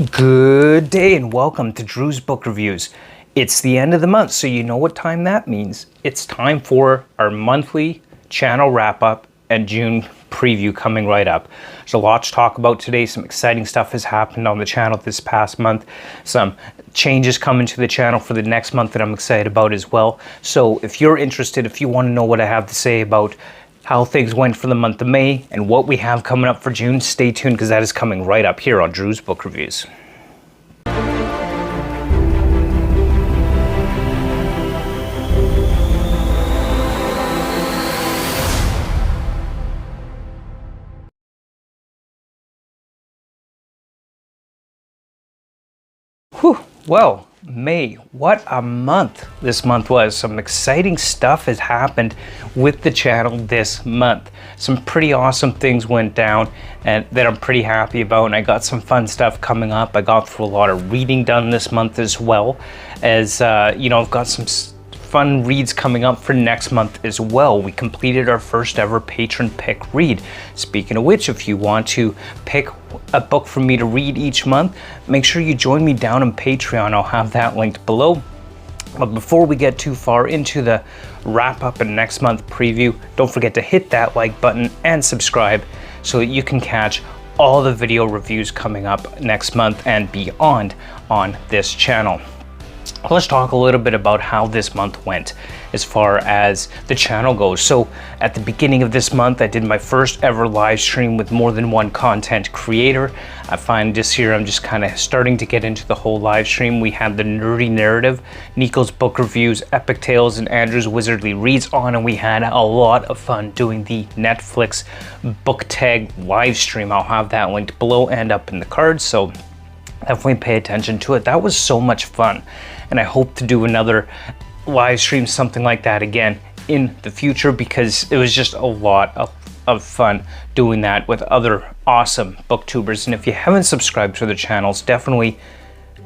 Good day and welcome to Drew's Book Reviews. It's the end of the month, so you know what time that means. It's time for our monthly channel wrap-up and June preview coming right up. There's a lot to talk about today. Some exciting stuff has happened on the channel this past month. Some changes coming to the channel for the next month that I'm excited about as well. So if you're interested, if you want to know what I have to say about how things went for the month of May and what we have coming up for June, stay tuned because that is coming right up here on Drew's Book Reviews. Whew, well, May, what a month this month was. Some exciting stuff has happened with the channel this month. Some pretty awesome things went down and that I'm pretty happy about, and I got some fun stuff coming up. I got through a lot of reading done this month as well as, I've got some fun reads coming up for next month as well. We completed our first ever Patron Pick read. Speaking of which, if you want to pick a book for me to read each month, make sure you join me down on Patreon. I'll have that linked below. But before we get too far into the wrap up and next month preview, don't forget to hit that like button and subscribe so that you can catch all the video reviews coming up next month and beyond on this channel. Let's talk a little bit about how this month went as far as the channel goes. So at the beginning of this month, I did my first ever live stream with more than one content creator. I find this year I'm just kind of starting to get into the whole live stream. We had the Nerdy Narrative, Niko's book reviews, Epic Tales, and Andrew's Wizardly Reads on, and we had a lot of fun doing the Netflix book tag live stream. I'll have that linked below and up in the cards, so definitely pay attention to it. That was so much fun, and I hope to do another live stream, something like that again in the future, because it was just a lot of fun doing that with other awesome booktubers. And if you haven't subscribed to the channels, definitely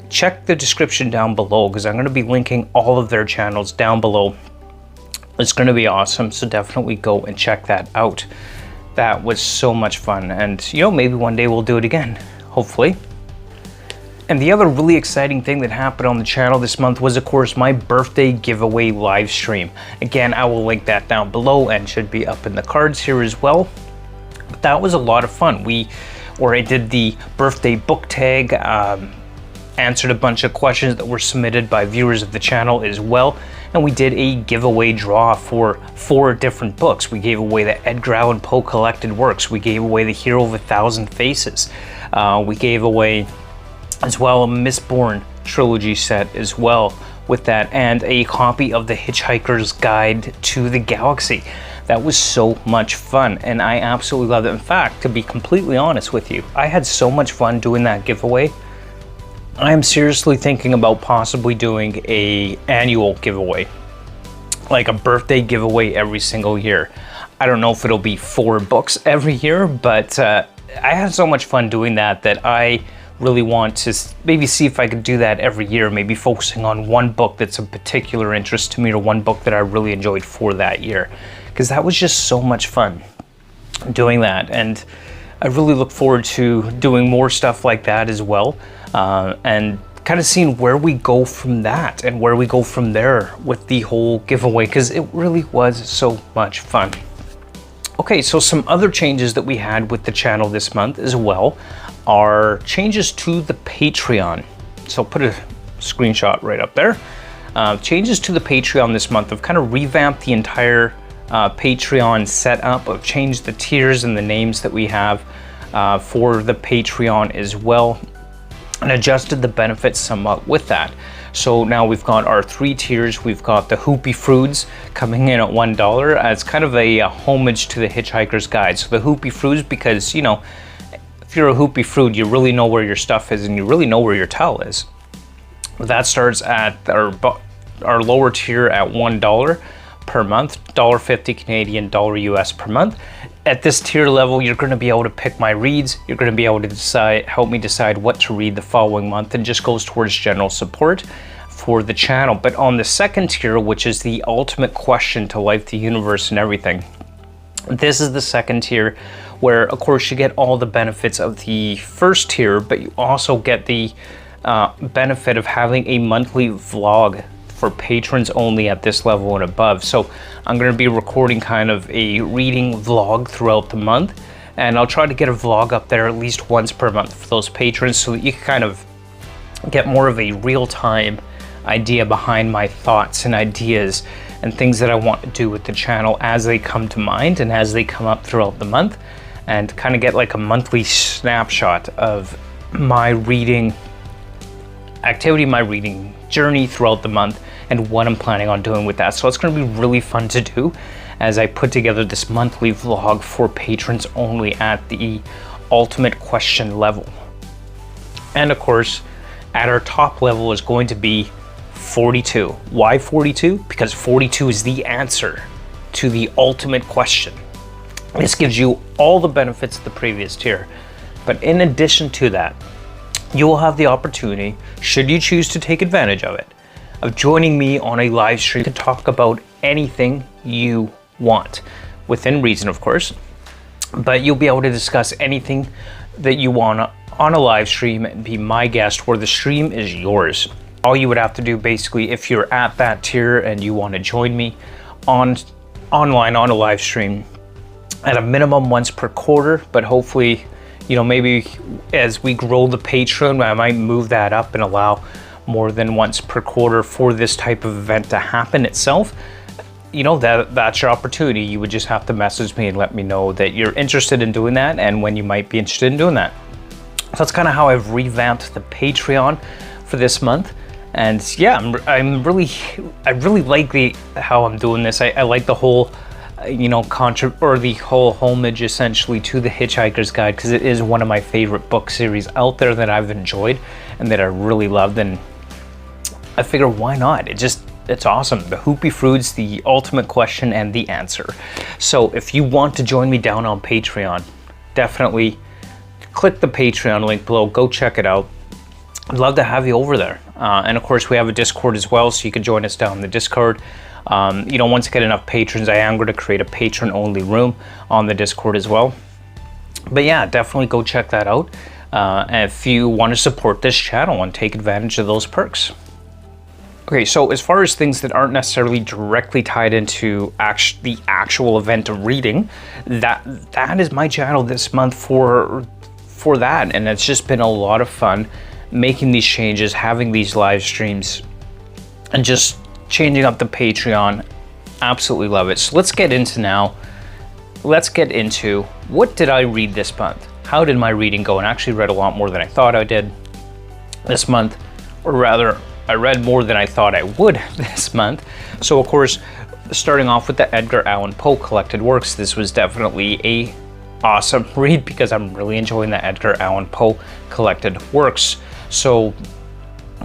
check the description down below because I'm going to be linking all of their channels down below. It's going to be awesome, so definitely go and check that out. That was so much fun, and maybe one day we'll do it again, hopefully. And the other really exciting thing that happened on the channel this month was, of course, my birthday giveaway live stream. Again, I will link that down below and should be up in the cards here as well. But that was a lot of fun. I did the birthday book tag, answered a bunch of questions that were submitted by viewers of the channel as well. And we did a giveaway draw for 4 different books. We gave away the Edgar Allan Poe collected works. We gave away the Hero of 1,000 Faces. We gave away as well a Mistborn trilogy set as well with that, and a copy of the Hitchhiker's Guide to the Galaxy. That was so much fun and I absolutely loved it. In fact, to be completely honest with you, I had so much fun doing that giveaway. I am seriously thinking about possibly doing an annual giveaway, like a birthday giveaway every single year. I don't know if it'll be 4 books every year, but I had so much fun doing that I really want to maybe see if I could do that every year, maybe focusing on one book that's of particular interest to me or one book that I really enjoyed for that year, because that was just so much fun doing that. And I really look forward to doing more stuff like that as well, and kind of seeing where we go from that and where we go from there with the whole giveaway, because it really was so much fun. Okay, so some other changes that we had with the channel this month as well are changes to the Patreon. So I'll put a screenshot right up there. Changes to the Patreon this month. I've kind of revamped the entire Patreon setup. I've changed the tiers and the names that we have for the Patreon as well, and adjusted the benefits somewhat with that. So now we've got our 3 tiers. We've got the Hoopy Froods coming in at $1. It's kind of a homage to the Hitchhiker's Guide. So the Hoopy Froods, because if you're a Hoopy Frood, you really know where your stuff is and you really know where your towel is. That starts at our lower tier at $1 per month, $1.50 Canadian, $1 US per month. At this tier level, you're going to be able to pick my reads. You're going to be able to help me decide what to read the following month, and just goes towards general support for the channel. But on the second tier, which is the ultimate question to life, the universe, and everything, This is the second tier, where of course you get all the benefits of the first tier, but you also get the benefit of having a monthly vlog for patrons only at this level and above. So I'm going to be recording kind of a reading vlog throughout the month, and I'll try to get a vlog up there at least once per month for those patrons, so that you can kind of get more of a real-time idea behind my thoughts and ideas and things that I want to do with the channel as they come to mind and as they come up throughout the month, and kind of get like a monthly snapshot of my reading activity, my reading journey throughout the month, and what I'm planning on doing with that. So it's going to be really fun to do as I put together this monthly vlog for patrons only at the ultimate question level. And of course, at our top level is going to be 42. Why 42? Because 42 is the answer to the ultimate question. This gives you all the benefits of the previous tier, but in addition to that, you will have the opportunity, should you choose to take advantage of it, of joining me on a live stream to talk about anything you want, within reason of course, but you'll be able to discuss anything that you want on a live stream and be my guest, where the stream is yours. All you would have to do basically, if you're at that tier and you want to join me online on a live stream, at a minimum once per quarter, but hopefully, you know, maybe as we grow the Patreon, I might move that up and allow more than once per quarter for this type of event to happen itself. You know, that's your opportunity. You would just have to message me and let me know that you're interested in doing that and when you might be interested in doing that. So that's kind of how I've revamped the Patreon for this month. And yeah, I really like how I'm doing this. I like the whole, you know, the whole homage essentially to the Hitchhiker's Guide, because it is one of my favorite book series out there that I've enjoyed and that I really loved, and I figure why not? It's awesome. The Hoopy Fruits, the ultimate question and the answer. So if you want to join me down on Patreon, definitely click the Patreon link below, go check it out. I'd love to have you over there. And of course we have a Discord as well, so you can join us down in the Discord. You know, once I get enough patrons, I am going to create a patron only room on the Discord as well. But yeah, definitely go check that out if you want to support this channel and take advantage of those perks. Okay, so as far as things that aren't necessarily directly tied into the actual event of reading, that is my channel this month for that, and it's just been a lot of fun making these changes, having these live streams, and just changing up the Patreon. Absolutely love it. So let's get into what did I read this month? How did my reading go? And I actually read a lot more than I thought I did this month, or rather, I read more than I thought I would this month. So of course, starting off with the Edgar Allan Poe collected works, this was definitely a awesome read because I'm really enjoying the Edgar Allan Poe collected works. So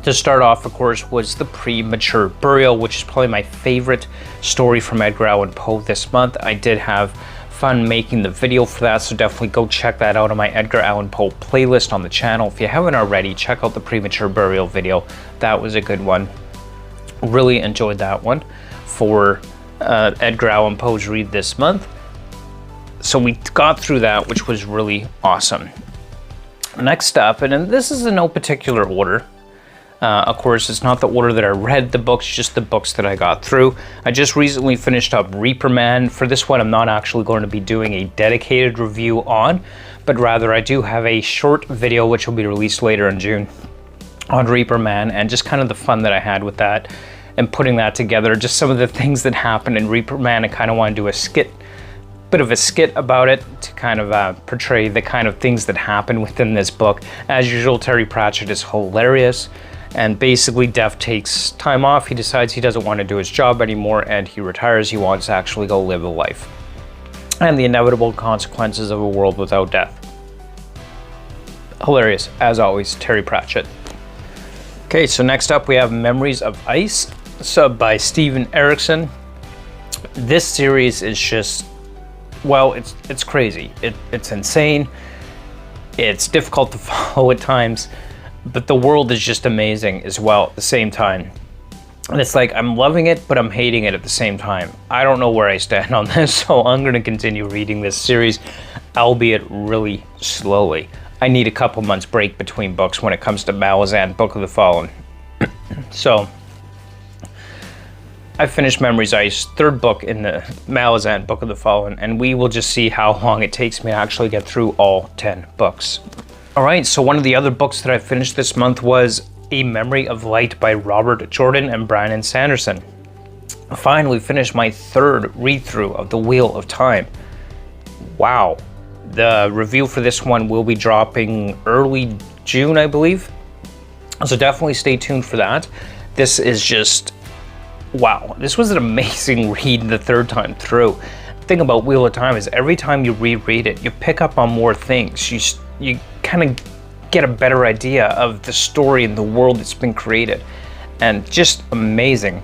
to start off, of course, was The Premature Burial, which is probably my favorite story from Edgar Allan Poe this month. I did have fun making the video for that, so definitely go check that out on my Edgar Allan Poe playlist on the channel. If you haven't already, check out the Premature Burial video. That was a good one. Really enjoyed that one for Edgar Allan Poe's read this month. So we got through that, which was really awesome. Next up, and this is in no particular order. Of course, it's not the order that I read the books, just the books that I got through. I just recently finished up Reaper Man. For this one, I'm not actually going to be doing a dedicated review on, but rather I do have a short video which will be released later in June on Reaper Man, and just kind of the fun that I had with that and putting that together. Just some of the things that happened in Reaper Man. I kind of want to do a bit of a skit about it to kind of portray the kind of things that happen within this book. As usual, Terry Pratchett is hilarious. And basically, Death takes time off. He decides he doesn't want to do his job anymore and he retires. He wants to actually go live a life. And the inevitable consequences of a world without death. Hilarious, as always, Terry Pratchett. Okay, so next up we have Memories of Ice, sub by Steven Erikson. This series is just, well, it's crazy. It's insane. It's difficult to follow at times. But the world is just amazing as well at the same time. And it's like, I'm loving it, but I'm hating it at the same time. I don't know where I stand on this, so I'm going to continue reading this series, albeit really slowly. I need a couple months break between books when it comes to Malazan, Book of the Fallen. So, I finished Memories Ice, third book in the Malazan, Book of the Fallen, and we will just see how long it takes me to actually get through all 10 books. Alright, so one of the other books that I finished this month was A Memory of Light by Robert Jordan and Brandon Sanderson. I finally finished my third read-through of The Wheel of Time. Wow. The review for this one will be dropping early June, I believe. So definitely stay tuned for that. This is just, wow. This was an amazing read the third time through. The thing about Wheel of Time is every time you reread it, you pick up on more things. You kind of get a better idea of the story and the world that's been created. And just amazing.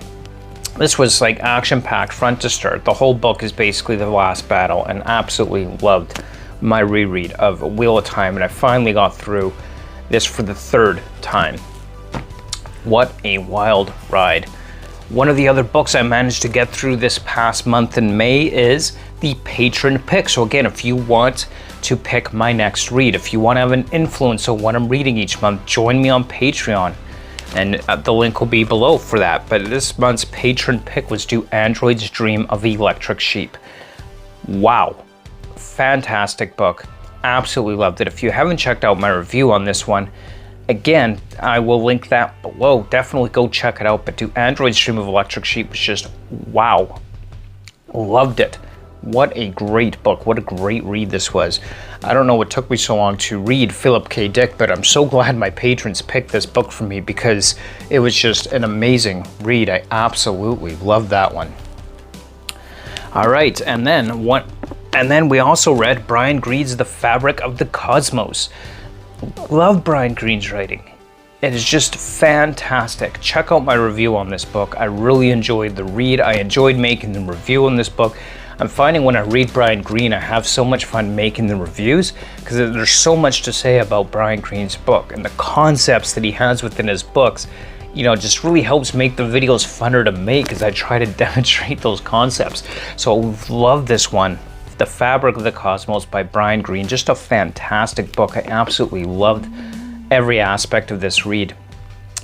This was like action-packed front to start. The whole book is basically the last battle, and absolutely loved my reread of Wheel of Time, and I finally got through this for the third time. What a wild ride. One of the other books I managed to get through this past month in May is the Patron Pick. So again, if you want to pick my next read, if you want to have an influence on what I'm reading each month, join me on Patreon. And the link will be below for that. But this month's Patron Pick was Do Androids Dream of Electric Sheep. Wow. Fantastic book. Absolutely loved it. If you haven't checked out my review on this one, again, I will link that below. Definitely go check it out. But Do Androids Dream of Electric Sheep was just wow. Loved it. What a great book. What a great read this was. I don't know what took me so long to read Philip K. Dick, but I'm so glad my patrons picked this book for me because it was just an amazing read. I absolutely loved that one. All right, and then we also read Brian Greene's The Fabric of the Cosmos. Love Brian Greene's writing. It is just fantastic. Check out my review on this book. I really enjoyed the read. I enjoyed making the review on this book. I'm finding when I read Brian Greene, I have so much fun making the reviews because there's so much to say about Brian Greene's book, and the concepts that he has within his books, you know, just really helps make the videos funner to make as I try to demonstrate those concepts. So I love this one. The Fabric of the Cosmos by Brian Greene. Just a fantastic book. I absolutely loved every aspect of this read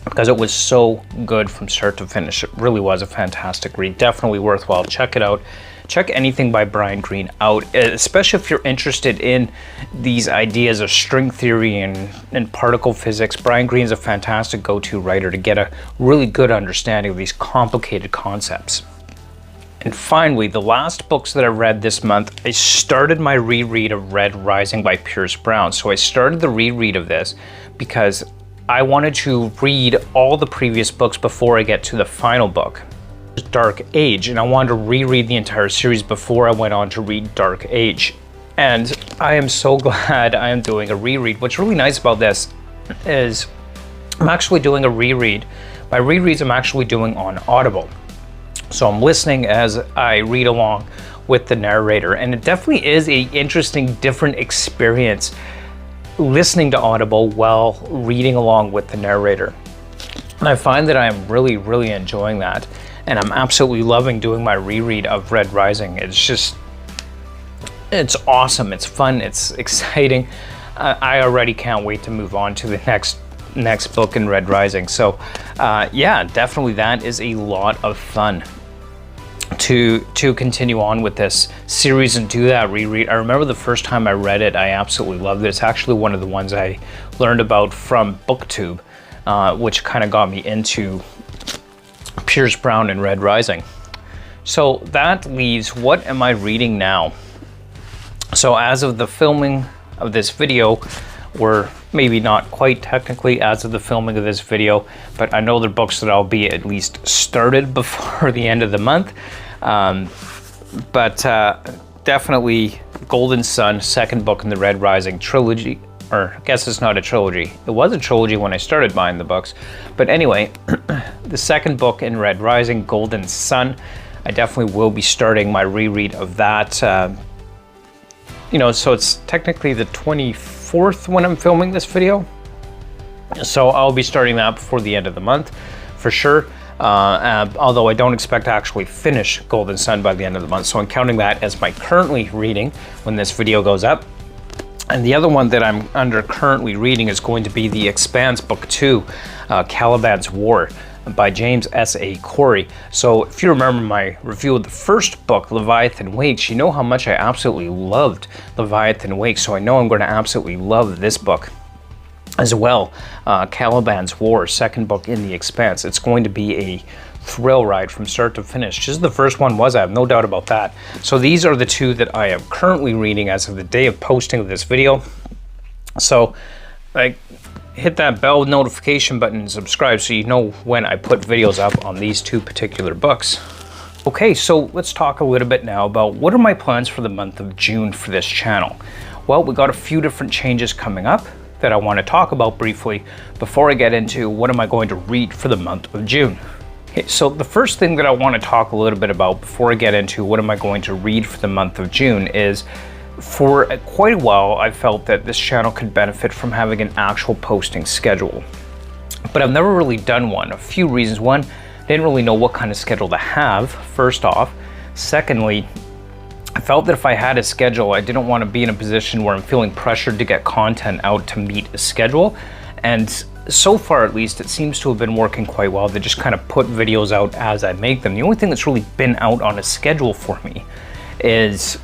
because it was so good from start to finish. It really was a fantastic read. Definitely worthwhile. Check it out. Check anything by Brian Greene out, especially if you're interested in these ideas of string theory and particle physics. Brian Greene is a fantastic go-to writer to get a really good understanding of these complicated concepts. And finally, the last books that I read this month, I started my reread of Red Rising by Pierce Brown. So I started the reread of this because I wanted to read all the previous books before I get to the final book, Dark Age, and I wanted to reread the entire series before I went on to read Dark Age. And I am so glad I am doing a reread. What's really nice about this is I'm actually doing a reread. My rereads I'm actually doing on Audible. So I'm listening as I read along with the narrator, and it definitely is an interesting, different experience listening to Audible while reading along with the narrator. And I find that I am really, really enjoying that, and I'm absolutely loving doing my reread of Red Rising. It's awesome, it's fun, it's exciting. I already can't wait to move on to the next book in Red Rising. So yeah, definitely that is a lot of fun to continue on with this series and do that reread. I remember the first time I read it, I absolutely loved it. It's actually one of the ones I learned about from BookTube, which kind of got me into Pierce Brown and Red Rising. So that leaves, what am I reading now? So as of the filming of this video, or maybe not quite technically as of the filming of this video, but I know they're books that I'll be at least started before the end of the month. Definitely Golden Sun, second book in the Red Rising trilogy, or I guess it's not a trilogy. It was a trilogy when I started buying the books. But anyway, the second book in Red Rising, Golden Sun, I definitely will be starting my reread of that. You know, so it's technically the 24th when I'm filming this video. So I'll be starting that before the end of the month for sure. although I don't expect to actually finish Golden Sun by the end of the month. So I'm counting that as my currently reading when this video goes up. And the other one that I'm currently reading is going to be The Expanse Book 2, Caliban's War, by James S.A. Corey. So if you remember my review of the first book, Leviathan Wakes, you know how much I absolutely loved Leviathan Wakes, so I know I'm going to absolutely love this book as well. Caliban's War, second book in The Expanse. It's going to be a thrill ride from start to finish, just as the first one was. I have no doubt about that. So these are the two that I am currently reading as of the day of posting of this video. So hit that bell notification button and subscribe so you know when I put videos up on these two particular books. Okay, so let's talk a little bit now about what are my plans for the month of June for this channel. Well, we got a few different changes coming up that I want to talk about briefly before I get into what am I going to read for the month of June. Okay, so the first thing that I want to talk a little bit about before I get into what am I going to read for the month of June is, for quite a while, I felt that this channel could benefit from having an actual posting schedule. But I've never really done one. A few reasons. One, I didn't really know what kind of schedule to have, first off. Secondly, I felt that if I had a schedule, I didn't want to be in a position where I'm feeling pressured to get content out to meet a schedule. And so far, at least, it seems to have been working quite well to just kind of put videos out as I make them. The only thing that's really been out on a schedule for me is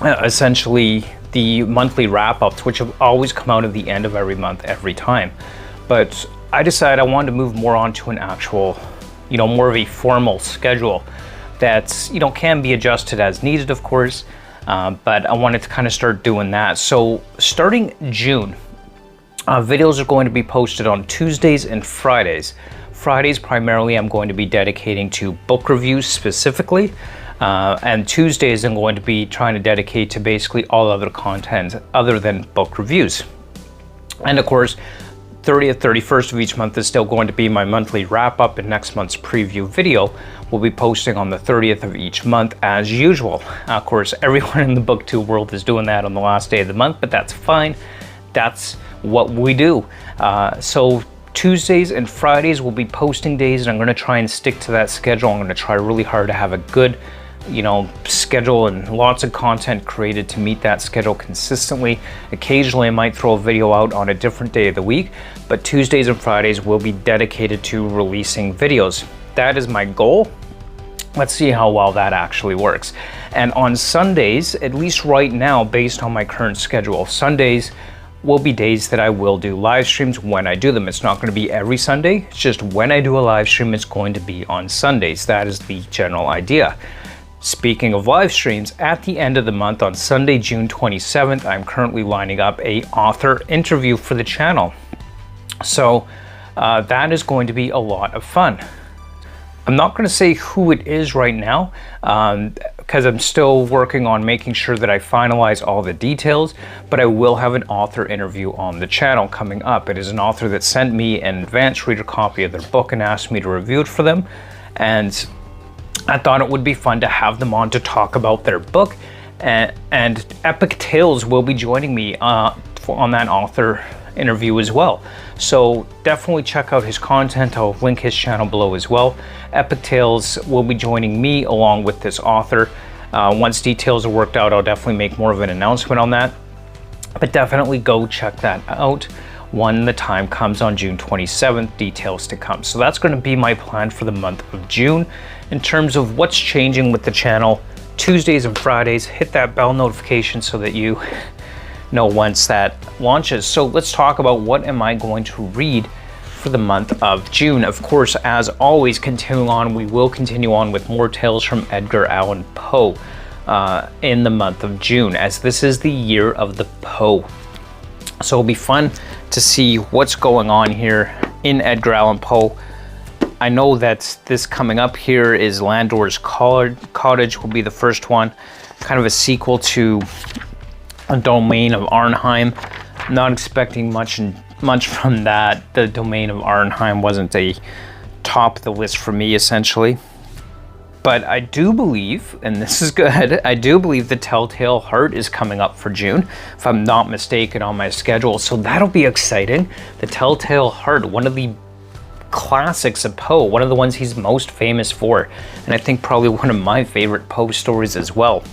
essentially the monthly wrap-ups, which have always come out at the end of every month, every time. But I decided I wanted to move more onto an actual, more of a formal schedule that's, can be adjusted as needed, of course, but I wanted to kind of start doing that. So starting June, videos are going to be posted on Tuesdays and Fridays. Fridays primarily I'm going to be dedicating to book reviews specifically, and Tuesdays I'm going to be trying to dedicate to basically all other content other than book reviews. And of course, 30th, 31st of each month is still going to be my monthly wrap-up, and next month's preview video will be posting on the 30th of each month as usual. Of course, everyone in the booktube world is doing that on the last day of the month, but that's fine. That's what we do. So Tuesdays and Fridays will be posting days, and I'm going to try and stick to that schedule. I'm going to try really hard to have a good schedule and lots of content created to meet that schedule consistently. Occasionally I might throw a video out on a different day of the week, but Tuesdays and Fridays will be dedicated to releasing videos. That is my goal. Let's see how well that actually works. And on Sundays, at least right now, based on my current schedule, Sundays will be days that I will do live streams when I do them. It's not going to be every Sunday. It's just when I do a live stream, it's going to be on Sundays. That is the general idea. Speaking of live streams, at the end of the month on Sunday, June 27th, I'm currently lining up a author interview for the channel. So that is going to be a lot of fun. I'm not going to say who it is right now because I'm still working on making sure that I finalize all the details, but I will have an author interview on the channel coming up. It is an author that sent me an advanced reader copy of their book and asked me to review it for them. And I thought it would be fun to have them on to talk about their book, and Epic Tales will be joining me on that author interview as well. So definitely check out his content. I'll link his channel below as well. Epic Tales will be joining me along with this author. Once details are worked out, I'll definitely make more of an announcement on that. But definitely go check that out when the time comes on June 27th, details to come. So that's going to be my plan for the month of June. In terms of what's changing with the channel, Tuesdays and Fridays, hit that bell notification so that you know once that launches. So let's talk about what am I going to read for the month of June. Of course, as always, continuing on, we will continue on with more tales from Edgar Allan Poe in the month of June, as this is the year of the Poe. So it'll be fun to see what's going on here in Edgar Allan Poe. I know that this coming up here is Landor's Cottage will be the first one, kind of a sequel to A Domain of Arnheim. Not expecting much from that. The Domain of Arnheim wasn't a top of the list for me, essentially. But I do believe, and this is good, I do believe The Telltale Heart is coming up for June, if I'm not mistaken, on my schedule. So that'll be exciting. The Telltale Heart, one of the classics of Poe, one of the ones he's most famous for, and I think probably one of my favorite Poe stories as well.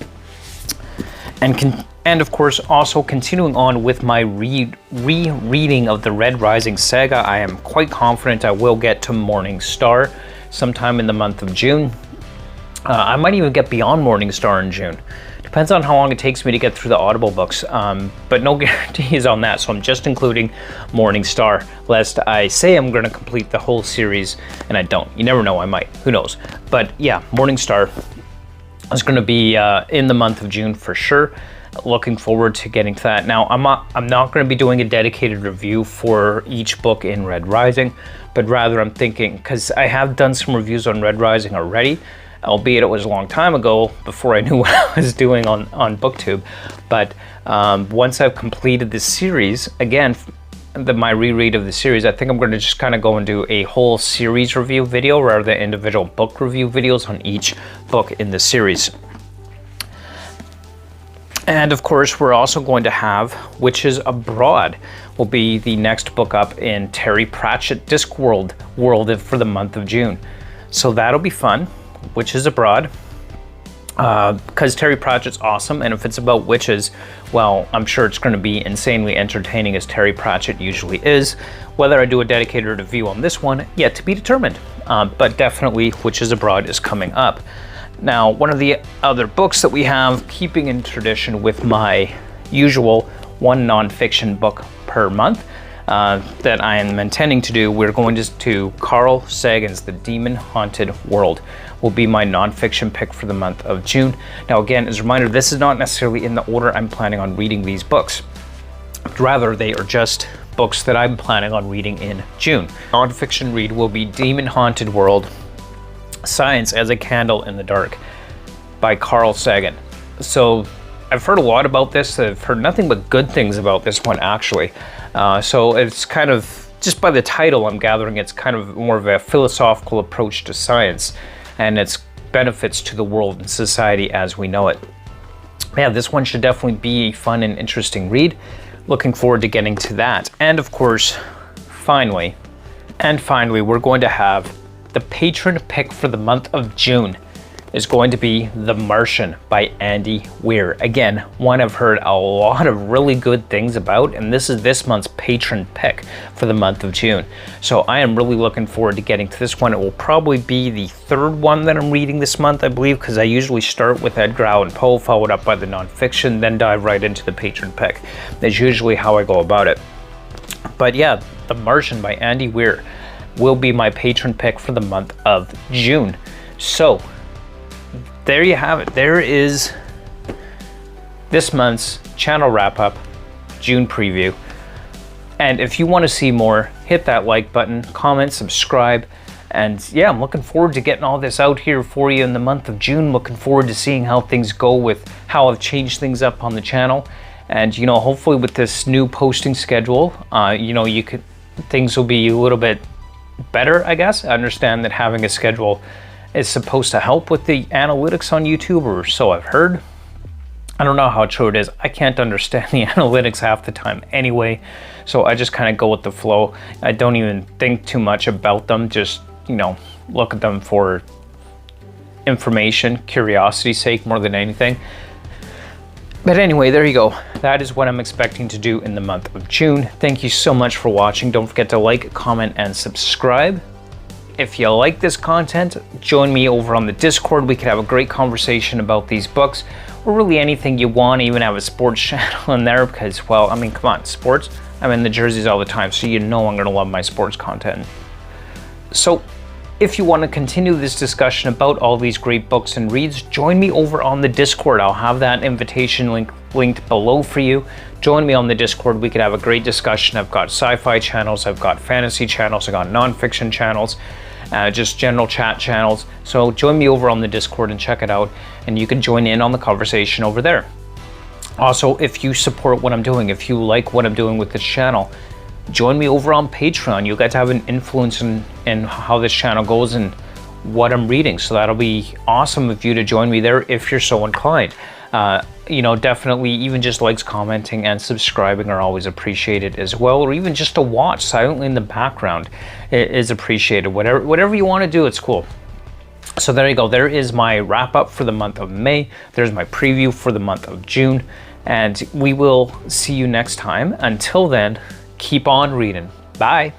And of course, also continuing on with my rereading of the Red Rising saga, I am quite confident I will get to Morning Star sometime in the month of June. I might even get beyond Morning Star in June. Depends on how long it takes me to get through the Audible books, but no guarantees on that, so I'm just including Morning Star, lest I say I'm going to complete the whole series and I don't. You never know, I might. Who knows? But yeah, Morning Star is going to be in the month of June for sure. Looking forward to getting to that. Now, I'm not going to be doing a dedicated review for each book in Red Rising, but rather I'm thinking, because I have done some reviews on Red Rising already, albeit it was a long time ago before I knew what I was doing on BookTube. But once I've completed this series, again, my reread of the series, I think I'm going to just kind of go and do a whole series review video rather than individual book review videos on each book in the series. And of course, we're also going to have Witches Abroad, will be the next book up in Terry Pratchett Discworld world for the month of June. So that'll be fun, Witches Abroad, because Terry Pratchett's awesome, and if it's about witches, well, I'm sure it's going to be insanely entertaining as Terry Pratchett usually is. Whether I do a dedicated review on this one, yet to be determined, but definitely Witches Abroad is coming up. Now, one of the other books that we have, keeping in tradition with my usual one nonfiction book per month that I am intending to do, we're going to Carl Sagan's The Demon Haunted World will be my nonfiction pick for the month of June. Now, again, as a reminder, this is not necessarily in the order I'm planning on reading these books. Rather, they are just books that I'm planning on reading in June. Nonfiction read will be Demon Haunted World, Science as a Candle in the Dark by Carl Sagan. So I've heard a lot about this. I've heard nothing but good things about this one, actually. So it's kind of, just by the title I'm gathering, it's kind of more of a philosophical approach to science and its benefits to the world and society as we know it. Yeah, this one should definitely be a fun and interesting read. Looking forward to getting to that. And of course, finally, we're going to have the patron pick for the month of June is going to be The Martian by Andy Weir. Again, one I've heard a lot of really good things about, and this is this month's patron pick for the month of June. So I am really looking forward to getting to this one. It will probably be the third one that I'm reading this month, I believe, because I usually start with Edgar Allan Poe, followed up by the nonfiction, then dive right into the patron pick. That's usually how I go about it. But yeah, The Martian by Andy Weir will be my patron pick for the month of June. So there you have it. There is this month's channel wrap up, June preview. And if you want to see more, hit that like button, comment, subscribe. And yeah, I'm looking forward to getting all this out here for you in the month of June. Looking forward to seeing how things go with how I've changed things up on the channel. And you know, hopefully with this new posting schedule, you know, things will be a little bit better, I guess. I understand that having a schedule is supposed to help with the analytics on YouTube, or so I've heard. I don't know how true it is. I can't understand the analytics half the time anyway, so I just kind of go with the flow. I don't even think too much about them, just, you know, look at them for information, curiosity's sake more than anything. But anyway, there you go. That is what I'm expecting to do in the month of June. Thank you so much for watching. Don't forget to like, comment, and subscribe. If you like this content, join me over on the Discord. We could have a great conversation about these books, or really anything you want. Even have a sports channel in there because, well, I mean, come on, sports. I'm in the jerseys all the time, so you know I'm going to love my sports content. So if you want to continue this discussion about all these great books and reads, join me over on the Discord. I'll have that invitation link linked below for you. Join me on the Discord. We could have a great discussion. I've got sci-fi channels, I've got fantasy channels, I've got nonfiction channels, just general chat channels. So join me over on the Discord and check it out, and you can join in on the conversation over there. Also, if you support what I'm doing, if you like what I'm doing with this channel, join me over on Patreon. You'll get to have an influence in how this channel goes and what I'm reading. So that'll be awesome of you to join me there if you're so inclined. you know, definitely even just likes, commenting, and subscribing are always appreciated as well, or even just to watch silently in the background is appreciated. Whatever you want to do, it's cool. So there you go. There is my wrap up for the month of May. There's my preview for the month of June, and we will see you next time. Until then, keep on reading. Bye.